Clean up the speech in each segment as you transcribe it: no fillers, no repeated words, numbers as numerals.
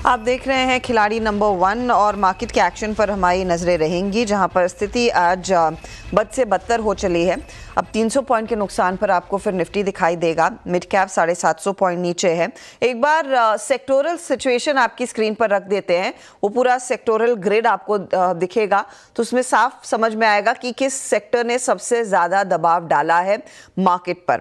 आप देख रहे हैं खिलाड़ी नंबर 1 और मार्केट के एक्शन पर हमारी नजरें रहेंगी, जहां पर स्थिति आज बद से बदतर हो चली है। अब 300 पॉइंट के नुकसान पर आपको फिर निफ्टी दिखाई देगा। मिड कैप 750 पॉइंट नीचे है। एक बार सेक्टोरल सिचुएशन आपकी स्क्रीन पर रख देते हैं, वो पूरा सेक्टोरल ग्रिड आपको दिखेगा, तो उसमें साफ समझ में आएगा कि किस सेक्टर ने सबसे ज्यादा दबाव डाला है मार्केट पर।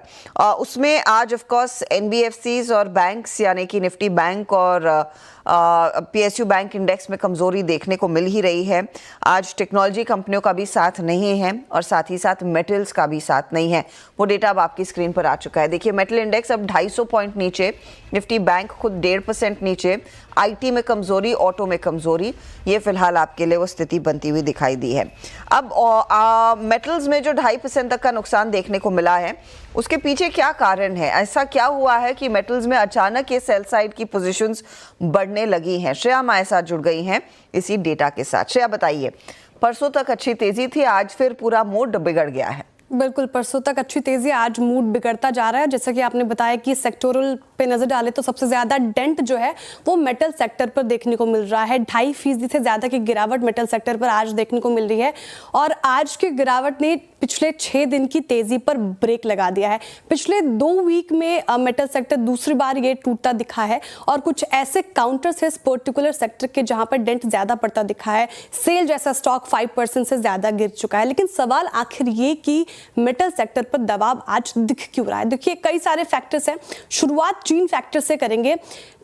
उसमें आज ऑफ कोर्स एनबीएफसीज और बैंक्स यानी कि निफ्टी बैंक और पीएसयू बैंक इंडेक्स में कमजोरी देखने को मिल ही रही है। आज टेक्नोलॉजी कंपनियों का भी साथ नहीं है और साथ ही साथ मेटल्स का भी साथ नहीं है। वो डेटा अब आपकी स्क्रीन पर आ चुका है। देखिए, मेटल इंडेक्स अब 250 पॉइंट नीचे, निफ्टी बैंक खुद 1.5% नीचे, आईटी में कमजोरी, ऑटो में कमजोरी, ये फिलहाल आपके लिए वो स्थिति बनती हुई दिखाई दी है। अब मेटल्स में जो 2.5% तक का नुकसान देखने को मिला है, उसके पीछे क्या कारण है? ऐसा क्या हुआ है कि मेटल्स में अचानक ये सेल साइड की पोजीशंस बढ़ने लगी हैं? श्रेया हमारे साथ जुड़ गई हैं इसी डेटा के साथ। श्रेया बताइए, परसों तक अच्छी तेजी थी, आज फिर पूरा मूड बिगड़ गया है। बिल्कुल, परसों तक अच्छी तेजी, आज मूड बिगड़ता जा रहा है। जैसा कि आपने बताया कि सेक्टोरल पे नजर डाले तो सबसे ज्यादा डेंट जो है वो मेटल सेक्टर पर देखने को मिल रहा है। 2.5% से ज्यादा की गिरावट मेटल सेक्टर पर आज देखने को मिल रही है और आज की गिरावट ने पिछले 6 दिन की तेजी पर ब्रेक लगा दिया है। पिछले 2 वीक में मेटल सेक्टर दूसरी बार ये टूटता दिखा है और कुछ ऐसे काउंटर्स है इस पर्टिकुलर सेक्टर के जहां पर डेंट ज्यादा पड़ता दिखा है। सेल जैसा स्टॉक 5% से ज्यादा गिर चुका है। लेकिन सवाल आखिर ये कि मेटल सेक्टर पर दबाव आज दिख क्यों रहा है? देखिए, कई सारे फैक्टर्स हैं। शुरुआत चीन फैक्टर से करेंगे।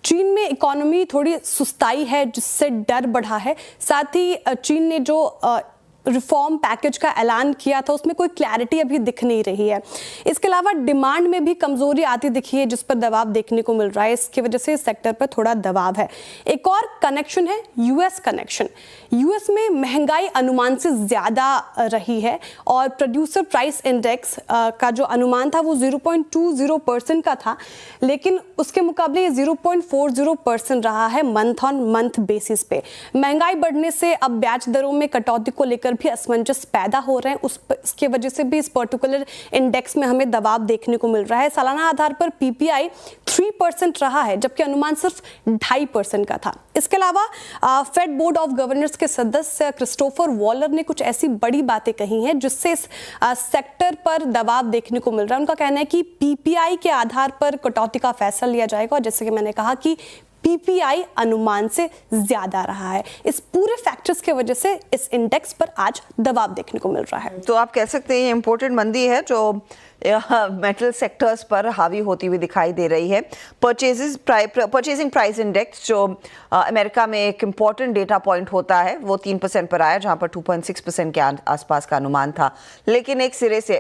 चीन में इकोनॉमी थोड़ी सुस्ताई है, जिससे डर बढ़ा है। साथ ही चीन ने जो रिफॉर्म पैकेज का ऐलान किया था, उसमें कोई क्लैरिटी अभी दिख नहीं रही है। इसके अलावा डिमांड में भी कमजोरी आती दिखी है, जिस पर दबाव देखने को मिल रहा है। इसकी वजह से इस सेक्टर पर थोड़ा दबाव है। एक और कनेक्शन है यूएस कनेक्शन। यूएस में महंगाई अनुमान से ज्यादा रही है और प्रोड्यूसर प्राइस इंडेक्स का जो अनुमान था वो 0.20% का था, लेकिन उसके मुकाबले ये 0.40% रहा है मंथ ऑन मंथ बेसिस पे। महंगाई बढ़ने से अब ब्याज दरों में कटौती को लेकर भी असमंजस पैदा हो रहे हैं। उसकी वजह से भी इस पर्टिकुलर इंडेक्स में हमें दबाव देखने को मिल रहा है। सालाना आधार पर पीपीआई 3% रहा है, जबकि अनुमान सिर्फ 2.5% का था। इसके अलावा फेड बोर्ड ऑफ गवर्नर्स के सदस्य क्रिस्टोफर वॉलर ने कुछ ऐसी बड़ी बातें कही हैं जिससे इस सेक्टर पर दबाव देखने को मिल रहा है। उनका कहना है कि पीपीआई के आधार पर कटौती का फैसला लिया जाएगा और जैसे कि मैंने कहा कि पीपीआई अनुमान से ज्यादा रहा है। इस पूरे फैक्टर्स के वजह से इस इंडेक्स पर आज दबाव देखने को मिल रहा है। तो आप कह सकते हैं ये इंपोर्टेड मंदी है जो मेटल सेक्टर्स पर हावी होती हुई दिखाई दे रही है। परचेजिंग प्राइस इंडेक्स जो अमेरिका में एक इम्पॉर्टेंट डेटा पॉइंट होता है, वो 3% पर आया, जहां पर 2.6% के आसपास का अनुमान था। लेकिन एक सिरे से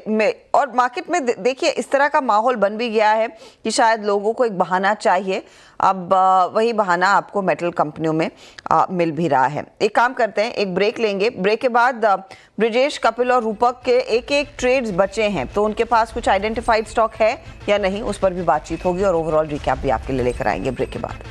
और मार्केट में देखिए इस तरह का माहौल बन भी गया है कि शायद लोगों को एक बहाना चाहिए। अब वही बहाना आपको मेटल कंपनियों में मिल भी रहा है। एक काम करते हैं, एक ब्रेक लेंगे। ब्रेक के बाद ब्रिजेश, कपिल और रूपक के एक ट्रेड्स बचे हैं, तो उनके पास कुछ आइडेंटिफाइड स्टॉक है या नहीं, उस पर भी बातचीत होगी और ओवरऑल रिकैप भी आपके लिए लेकर आएंगे ब्रेक के बाद।